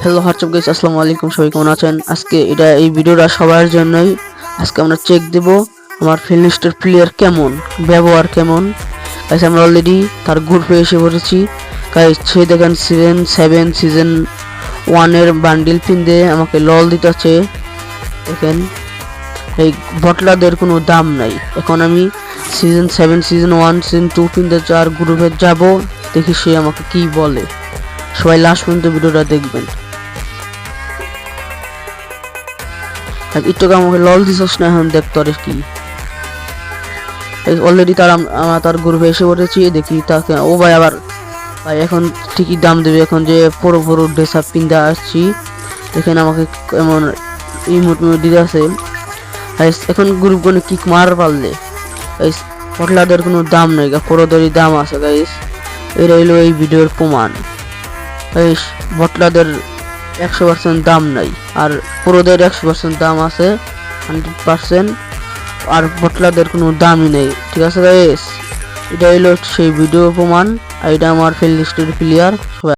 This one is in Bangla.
হ্যালো হোয়াটসঅ্যাপ গাইস, আসসালামু আলাইকুম। সবাই কেমন আছেন? আজকে এই ভিডিওটা সবার জন্যই। আজকে আমরা চেক দেব আমার ফিল্মিস্টার প্লেয়ার কেমন, ব্যবহার কেমন। গাইস আমরা অলরেডি তার গ্রুপে এসে পড়েছি। গাইস সে দেখেন সিজন 1 এর বান্ডিল পিন দিয়ে আমাকে লল দিতেছে। দেখেন এই বটলাদের কোনো দাম নাই। এখন আমি সিজন 7 সিজন 1 সিজন 2 পিন দিয়ে যার গ্রুপে যাব, দেখি সে আমাকে কি বলে। সবাই লাস্ট পর্যন্ত ভিডিওটা দেখবেন। একটু আমাকে লল দিছস না, এখন দেখ তোর কি। অলরেডি তার গ্রুপে এসে পড়েছি। দেখি তাকে, ও ভাই আবার ভাই এখন ঠিকই দাম দেবে। এখন যে পুরো ড্রেস আপ পিনতে আসছি, দেখেন আমাকে এমন ইমোট দিতে আছে। এখন গ্রুপ কোনো কিক মার পারলে পটলাদের কোনো দাম নেই, পুরোদেরই দাম আছে গাইস। এটা হইলো এই ভিডিওর প্রমাণ। বটলাদের 100% দাম নাই, আর পুরোদের 100% দাম আছে, 100%। আর বটলাদের কোনো দামই নেই, ঠিক আছে গাইস। এটা হইলো সেই ভিডিও প্রমাণ। আর এটা আমার ফিল্ড লিস্টের প্লেয়ার।